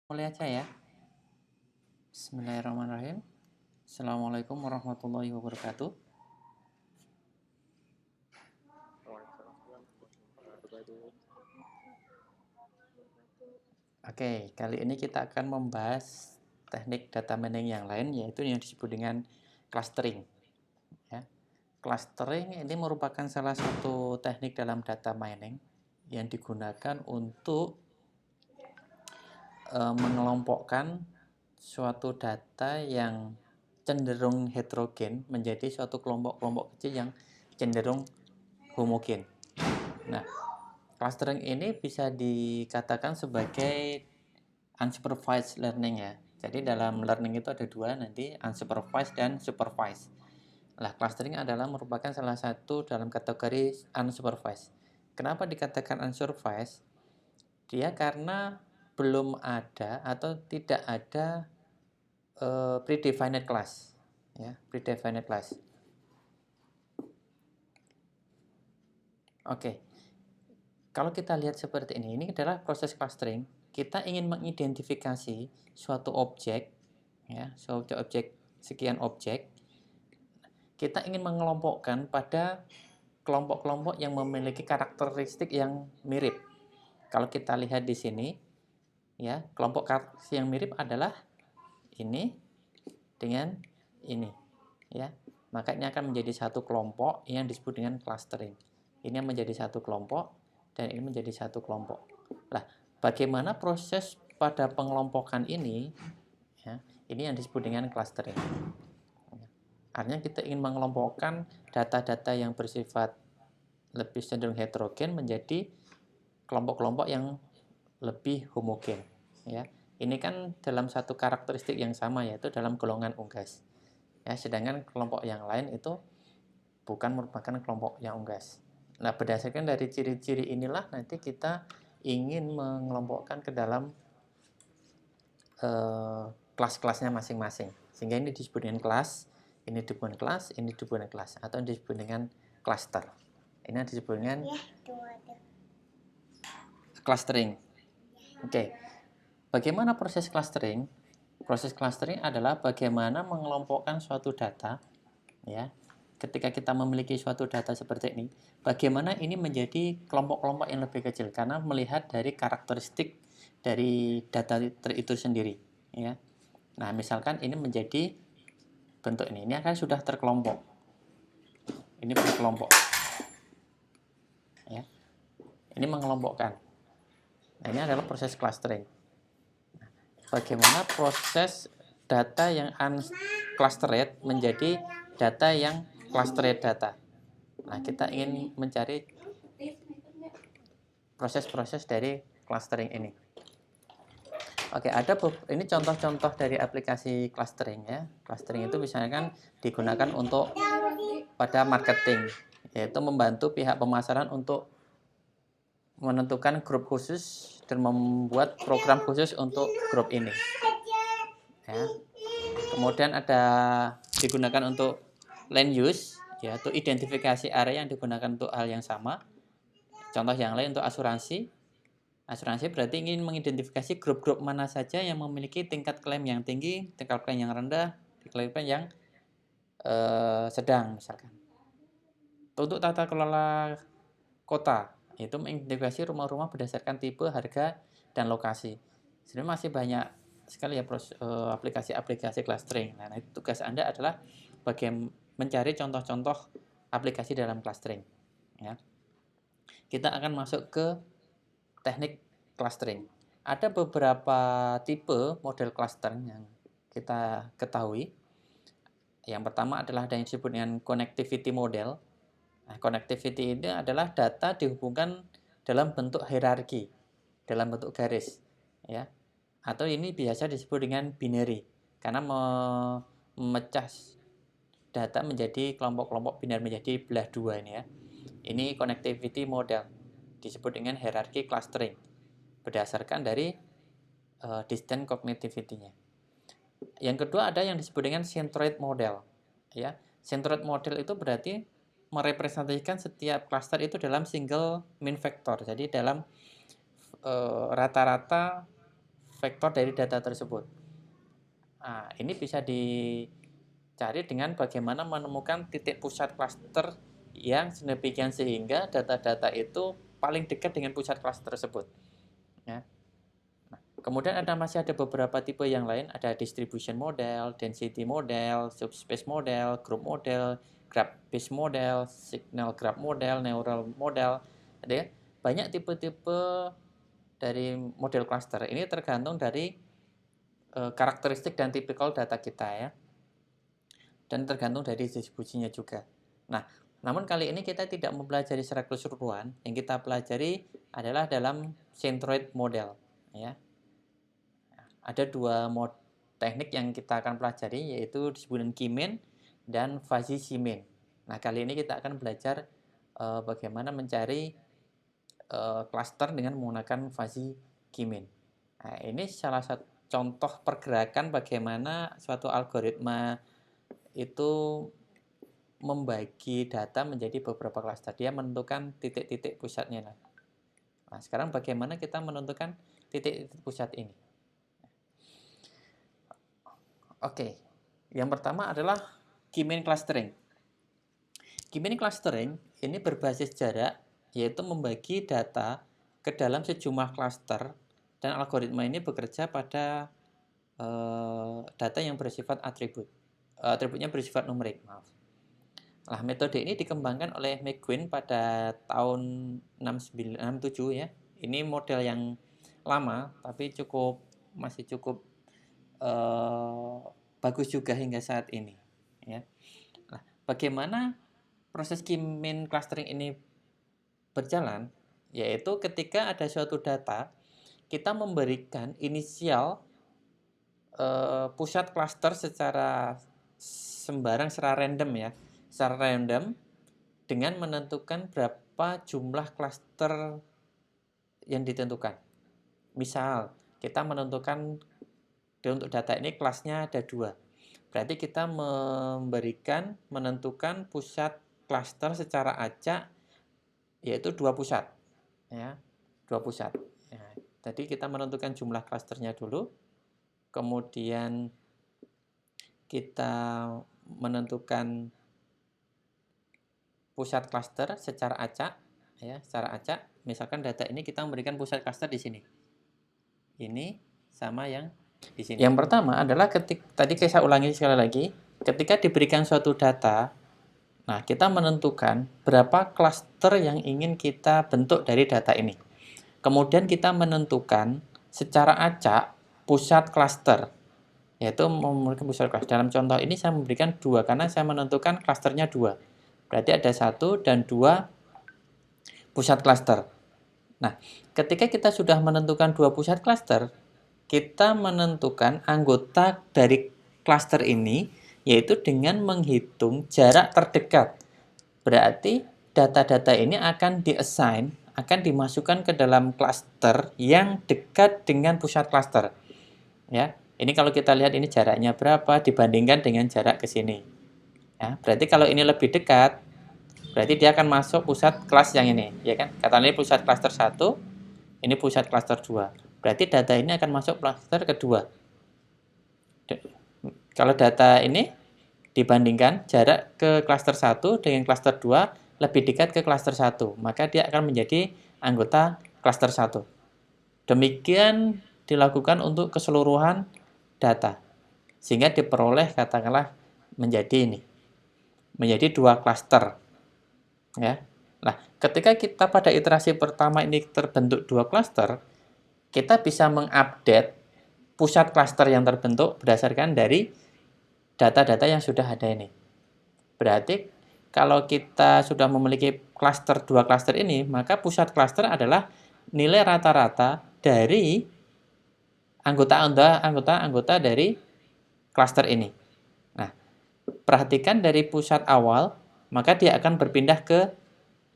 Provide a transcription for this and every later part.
Mulai aja ya. Bismillahirrahmanirrahim. Assalamualaikum warahmatullahi wabarakatuh. Oke, kali ini kita akan membahas teknik data mining yang lain, yaitu yang disebut dengan clustering. Ya. Clustering ini merupakan salah satu teknik dalam data mining yang digunakan untuk mengelompokkan suatu data yang cenderung heterogen menjadi suatu kelompok-kelompok kecil yang cenderung homogen. Nah, clustering ini bisa dikatakan sebagai unsupervised learning ya. Jadi dalam learning itu ada dua nanti, unsupervised dan supervised. Nah, clustering adalah merupakan salah satu dalam kategori unsupervised. Kenapa dikatakan unsupervised? Dia karena belum ada atau tidak ada predefined class. Ya, predefined class. Oke. Kalau kita lihat seperti ini adalah proses clustering. Kita ingin mengidentifikasi suatu objek, ya, suatu objek, sekian objek. Kita ingin mengelompokkan pada kelompok-kelompok yang memiliki karakteristik yang mirip. Kalau kita lihat di sini, ya, kelompok karakteristik yang mirip adalah ini dengan ini, ya. Maka ini akan menjadi satu kelompok yang disebut dengan clustering. Ini menjadi satu kelompok dan ini menjadi satu kelompok. Nah, bagaimana proses pada pengelompokan ini? Ya, ini yang disebut dengan clustering. Artinya kita ingin mengelompokkan data-data yang bersifat lebih cenderung heterogen menjadi kelompok-kelompok yang lebih homogen. Ya, ini kan dalam satu karakteristik yang sama, yaitu dalam golongan unggas. Ya, sedangkan kelompok yang lain itu bukan merupakan kelompok yang unggas. Nah, berdasarkan dari ciri-ciri inilah nanti kita ingin mengelompokkan ke dalam kelas-kelasnya masing-masing. Sehingga ini disebut dengan kelas, ini disebut dengan kelas, ini disebut dengan kelas, atau disebut dengan cluster. Ini disebut dengan clustering. Oke. Bagaimana proses clustering? Proses clustering adalah bagaimana mengelompokkan suatu data, ya. Ketika kita memiliki suatu data seperti ini, bagaimana ini menjadi kelompok-kelompok yang lebih kecil karena melihat dari karakteristik dari data itu sendiri, ya. Nah, misalkan ini menjadi bentuk ini akan sudah terkelompok. Ini berkelompok, ya. Ini mengelompokkan. Nah, ini adalah proses clustering. Bagaimana proses data yang unclustered menjadi data yang clustered data. Nah, kita ingin mencari proses-proses dari clustering ini. Oke, ini contoh-contoh dari aplikasi clustering ya. Clustering itu misalnya kan digunakan untuk pada marketing, yaitu membantu pihak pemasaran untuk menentukan grup khusus dan membuat program khusus untuk grup ini. Ya. Kemudian ada digunakan untuk land use, yaitu identifikasi area yang digunakan untuk hal yang sama. Contoh yang lain untuk asuransi. Asuransi berarti ingin mengidentifikasi grup-grup mana saja yang memiliki tingkat klaim yang tinggi, tingkat klaim yang rendah, tingkat klaim yang sedang misalkan. Untuk tata kelola kota, itu mengidentifikasi rumah-rumah berdasarkan tipe, harga, dan lokasi. Sebenarnya masih banyak sekali ya aplikasi-aplikasi clustering. Nah, tugas Anda adalah bagian mencari contoh-contoh aplikasi dalam clustering. Ya. Kita akan masuk ke teknik clustering. Ada beberapa tipe model clustering yang kita ketahui. Yang pertama adalah ada yang disebut dengan connectivity model. Nah, connectivity ini adalah data dihubungkan dalam bentuk hierarki, dalam bentuk garis, ya. Atau ini biasa disebut dengan binary, karena memecah data menjadi kelompok-kelompok biner menjadi belah dua ini ya. Ini connectivity model, disebut dengan hierarchy clustering, berdasarkan dari distance connectivity-nya. Yang kedua ada yang disebut dengan centroid model, ya. Centroid model itu berarti merepresentasikan setiap cluster itu dalam single mean vector. Jadi dalam rata-rata vektor dari data tersebut. Nah, ini bisa dicari dengan bagaimana menemukan titik pusat klaster yang sedemikian sehingga data-data itu paling dekat dengan pusat klaster tersebut. Ya. Nah, kemudian masih ada beberapa tipe yang lain, ada distribution model, density model, subspace model, group model, graph-based model, signal graph model, neural model. Ada ya? Banyak tipe-tipe dari model cluster. Ini tergantung dari karakteristik dan tipikal data kita ya. Dan tergantung dari distribusinya juga. Nah, namun kali ini kita tidak mempelajari secara keseluruhan. Yang kita pelajari adalah dalam centroid model ya. Ada dua teknik yang kita akan pelajari, yaitu disebut Ki-mean dan fuzzy C-mean. Nah, kali ini kita akan belajar bagaimana mencari cluster dengan menggunakan fuzzy Ki-mean. Nah, ini salah satu contoh pergerakan bagaimana suatu algoritma itu membagi data menjadi beberapa cluster. Dia menentukan titik-titik pusatnya. Nah, sekarang bagaimana kita menentukan titik-titik pusat ini? Oke, yang pertama adalah Ki-mean clustering. Ki-mean clustering ini berbasis jarak, yaitu membagi data ke dalam sejumlah cluster, dan algoritma ini bekerja pada data yang bersifat atribut. Atributnya bersifat numerik, maaf. Nah, metode ini dikembangkan oleh McQueen pada tahun 67 ya. Ini model yang lama, tapi masih cukup bagus juga hingga saat ini. Ya. Nah, bagaimana proses Ki-mean clustering ini berjalan? Yaitu ketika ada suatu data, kita memberikan inisial pusat cluster secara sembarang, secara random ya, secara random dengan menentukan berapa jumlah cluster yang ditentukan. Misal kita menentukan untuk data ini kelasnya ada 2. Berarti kita menentukan pusat cluster secara acak, yaitu 2 pusat ya, 2 pusat ya. Jadi kita menentukan jumlah clusternya dulu, kemudian kita menentukan pusat cluster secara acak ya, secara acak. Misalkan data ini kita memberikan pusat cluster di sini. Ini sama yang di sini. Yang pertama adalah tadi saya ulangi sekali lagi, ketika diberikan suatu data, nah kita menentukan berapa cluster yang ingin kita bentuk dari data ini. Kemudian kita menentukan secara acak pusat cluster, yaitu memberikan pusat cluster. Dalam contoh ini saya memberikan 2 karena saya menentukan clusternya 2. Berarti ada 1 dan 2 pusat cluster. Nah, ketika kita sudah menentukan 2 pusat cluster, kita menentukan anggota dari cluster ini, yaitu dengan menghitung jarak terdekat. Berarti data-data ini akan diassign, akan dimasukkan ke dalam cluster yang dekat dengan pusat cluster. Ya, ini kalau kita lihat ini jaraknya berapa dibandingkan dengan jarak ke sini. Ya, berarti kalau ini lebih dekat, berarti dia akan masuk pusat kelas yang ini, ya kan? Katakanlah ini pusat cluster 1, ini pusat cluster 2. Berarti data ini akan masuk cluster kedua. Kalau data ini dibandingkan jarak ke cluster 1 dengan cluster 2 lebih dekat ke cluster 1, maka dia akan menjadi anggota cluster 1. Demikian dilakukan untuk keseluruhan data. Sehingga diperoleh katakanlah menjadi 2 cluster. Ya. Nah, ketika kita pada iterasi pertama ini terbentuk 2 cluster, kita bisa mengupdate pusat cluster yang terbentuk berdasarkan dari data-data yang sudah ada ini. Berarti kalau kita sudah memiliki 2 cluster ini, maka pusat cluster adalah nilai rata-rata dari anggota dari cluster ini. Nah, perhatikan dari pusat awal, maka dia akan berpindah ke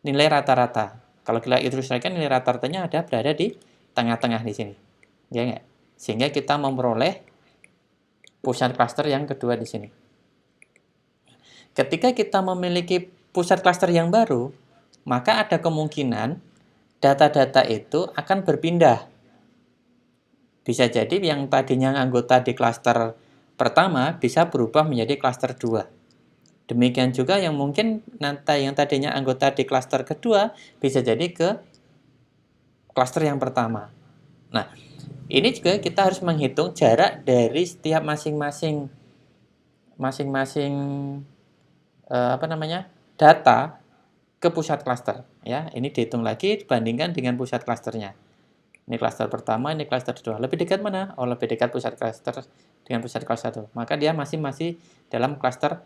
nilai rata-rata. Kalau kita ilustrasikan, nilai rata-ratanya berada di tengah-tengah di sini. Ya enggak? Sehingga kita memperoleh pusat cluster yang kedua di sini. Ketika kita memiliki pusat cluster yang baru, maka ada kemungkinan data-data itu akan berpindah. Bisa jadi yang tadinya anggota di klaster pertama bisa berubah menjadi klaster 2. Demikian juga yang mungkin nanti yang tadinya anggota di klaster kedua bisa jadi ke klaster yang pertama. Nah, ini juga kita harus menghitung jarak dari setiap masing-masing data ke pusat klaster ya. Ini dihitung lagi dibandingkan dengan pusat klasternya. Ini klaster pertama, ini klaster kedua. Lebih dekat mana? Oh, lebih dekat pusat klaster dengan pusat klaster 1. Maka dia masih dalam klaster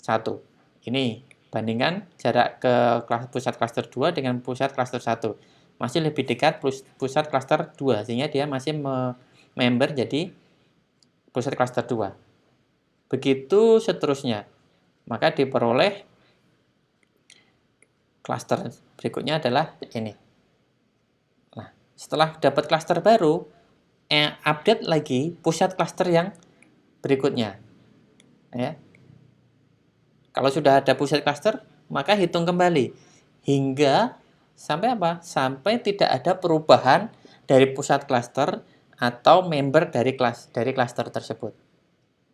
1. Ini bandingkan jarak ke pusat klaster 2 dengan pusat klaster 1. Masih lebih dekat pusat klaster 2 sehingga dia masih member jadi pusat klaster 2. Begitu seterusnya. Maka diperoleh klaster berikutnya adalah ini. Nah, setelah dapat klaster baru, update lagi pusat klaster yang berikutnya. Ya. Kalau sudah ada pusat klaster, maka hitung kembali hingga sampai apa? Sampai tidak ada perubahan dari pusat klaster atau member dari klaster tersebut.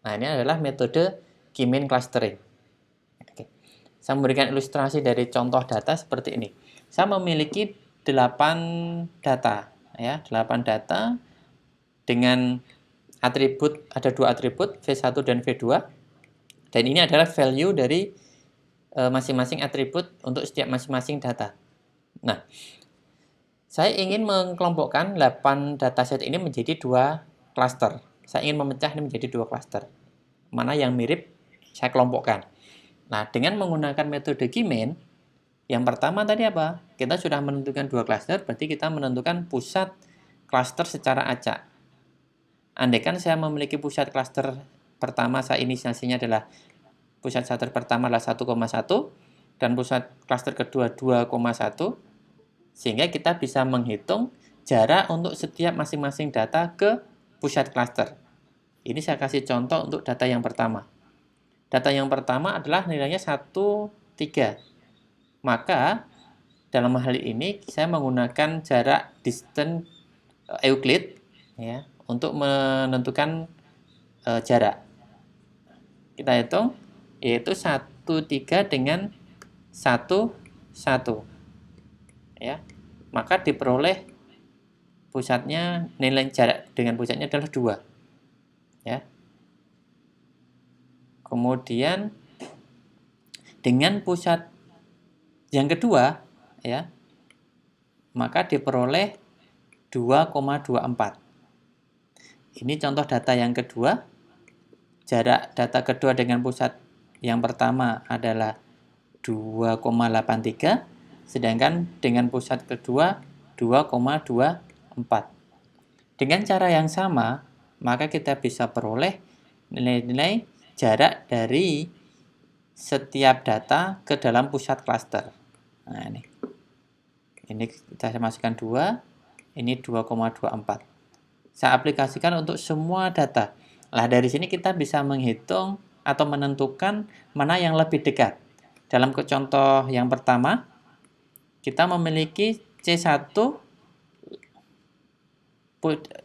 Nah, ini adalah metode K-mean clustering. Oke. Saya memberikan ilustrasi dari contoh data seperti ini. Saya memiliki 8 data, ya, 8 data dengan atribut, ada 2 atribut, V1 dan V2. Dan ini adalah value dari masing-masing atribut untuk setiap masing-masing data. Nah, saya ingin mengelompokkan 8 dataset ini menjadi 2 klaster. Saya ingin memecah ini menjadi 2 klaster. Mana yang mirip, saya kelompokkan. Nah, dengan menggunakan metode K-mean, yang pertama tadi apa? Kita sudah menentukan 2 klaster, berarti kita menentukan pusat klaster secara acak. Andaikan saya memiliki pusat klaster pertama, saya inisiasinya adalah pusat klaster pertama adalah 1,1 dan pusat klaster kedua 2,1, sehingga kita bisa menghitung jarak untuk setiap masing-masing data ke pusat klaster. Ini saya kasih contoh untuk data yang pertama. Data yang pertama adalah nilainya 1, 3. Maka dalam hal ini saya menggunakan jarak distance Euclid ya, untuk menentukan jarak. Kita hitung yaitu 1, 3 dengan 1, 1. Ya. Maka diperoleh pusatnya, nilai jarak dengan pusatnya adalah 2. Ya. Kemudian dengan pusat yang kedua ya, maka diperoleh 2,24. Ini contoh data yang kedua. Jarak data kedua dengan pusat yang pertama adalah 2,83, sedangkan dengan pusat kedua 2,24. Dengan cara yang sama, maka kita bisa peroleh nilai-nilai jarak dari setiap data ke dalam pusat klaster. Nah, ini kita masukkan 2, ini 2,24. Saya aplikasikan untuk semua data. Nah, dari sini kita bisa menghitung atau menentukan mana yang lebih dekat. Dalam contoh yang pertama, kita memiliki C1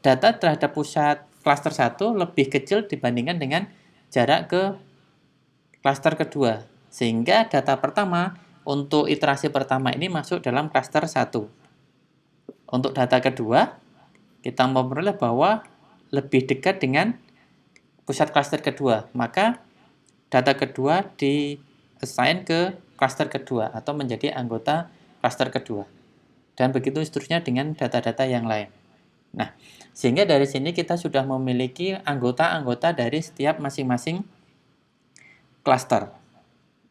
data terhadap pusat klaster 1 lebih kecil dibandingkan dengan jarak ke klaster kedua. Sehingga data pertama untuk iterasi pertama ini masuk dalam klaster 1. Untuk data kedua, kita memperoleh bahwa lebih dekat dengan pusat klaster kedua, maka data kedua di-assign ke klaster kedua atau menjadi anggota klaster kedua. Dan begitu seterusnya dengan data-data yang lain. Nah, sehingga dari sini kita sudah memiliki anggota-anggota dari setiap masing-masing klaster.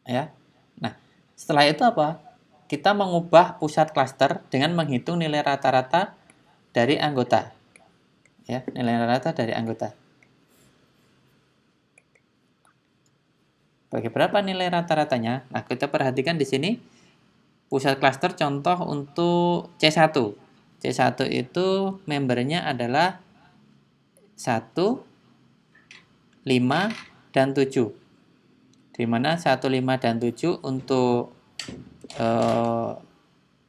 Ya. Nah, setelah itu apa? Kita mengubah pusat klaster dengan menghitung nilai rata-rata dari anggota. Ya, nilai rata dari anggota. Bagi berapa nilai rata-ratanya? Nah, kita perhatikan di sini pusat klaster contoh untuk C1. C1 itu membernya adalah 1, 5, dan 7. Di mana 1, 5, dan 7 untuk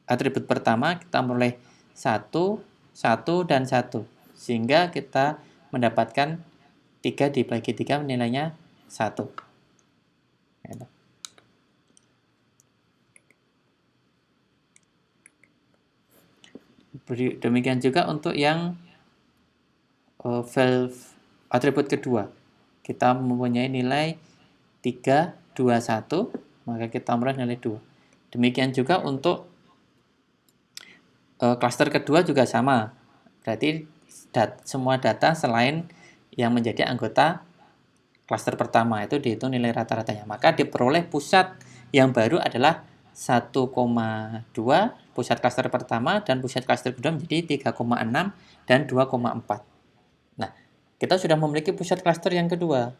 atribut pertama kita memperoleh 1, 1, dan 1. sehingga kita mendapatkan 3 dibagi 3 nilainya 1. Demikian juga untuk yang value atribut kedua. Kita mempunyai nilai 3, 2, 1, maka kita memperoleh nilai 2. Demikian juga untuk klaster kedua juga sama. Berarti semua data selain yang menjadi anggota klaster pertama itu dihitung nilai rata-ratanya. Maka diperoleh pusat yang baru adalah 1,2 pusat klaster pertama dan pusat klaster kedua menjadi 3,6 dan 2,4. Nah, kita sudah memiliki pusat klaster yang kedua,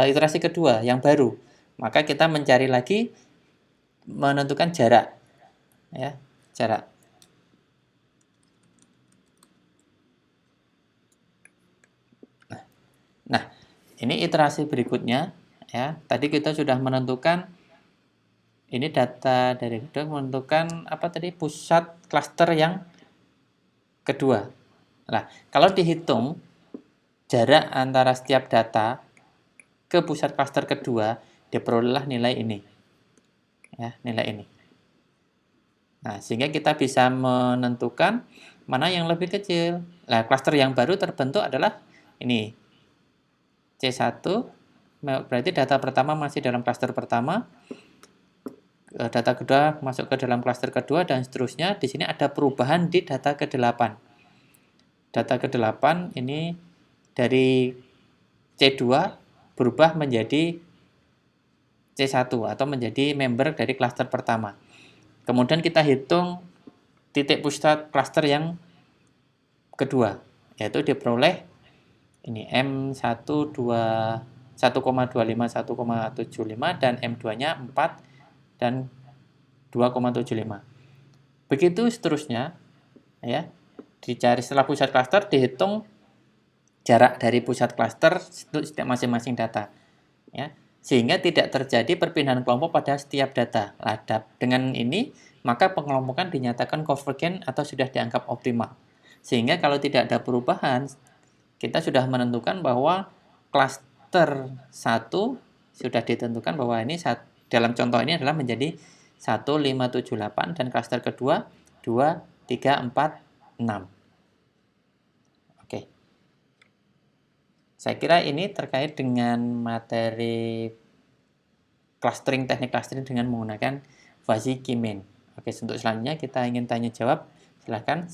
iterasi kedua yang baru. Maka kita mencari lagi menentukan jarak, ya, jarak. Nah, ini iterasi berikutnya, ya. Tadi kita sudah menentukan ini data dari kedua menentukan apa tadi pusat klaster yang kedua. Nah, kalau dihitung jarak antara setiap data ke pusat klaster kedua, diperolehlah nilai ini. Ya, nilai ini. Nah, sehingga kita bisa menentukan mana yang lebih kecil. Nah, klaster yang baru terbentuk adalah ini. C1, berarti data pertama masih dalam klaster pertama, data kedua masuk ke dalam klaster kedua, dan seterusnya. Di sini ada perubahan di data ke-8. Data ke-8 ini dari C2 berubah menjadi C1 atau menjadi member dari klaster pertama. Kemudian kita hitung titik pusat klaster yang kedua, yaitu diperoleh ini M1 1,25 1,75 dan M2-nya 4 dan 2,75. Begitu seterusnya, ya. Dicari setelah pusat klaster, dihitung jarak dari pusat klaster untuk setiap masing-masing data, ya. Sehingga tidak terjadi perpindahan kelompok pada setiap data. Dengan ini, maka pengelompokan dinyatakan konvergen atau sudah dianggap optimal. Sehingga kalau tidak ada perubahan, kita sudah menentukan bahwa klaster 1 sudah ditentukan bahwa ini dalam contoh ini adalah menjadi 1, 5, 7, 8 dan klaster kedua 2, 3, 4, 6. Oke. Saya kira ini terkait dengan materi clustering, teknik clustering dengan menggunakan fuzzy key main. Oke, untuk selanjutnya kita ingin tanya jawab. Silahkan.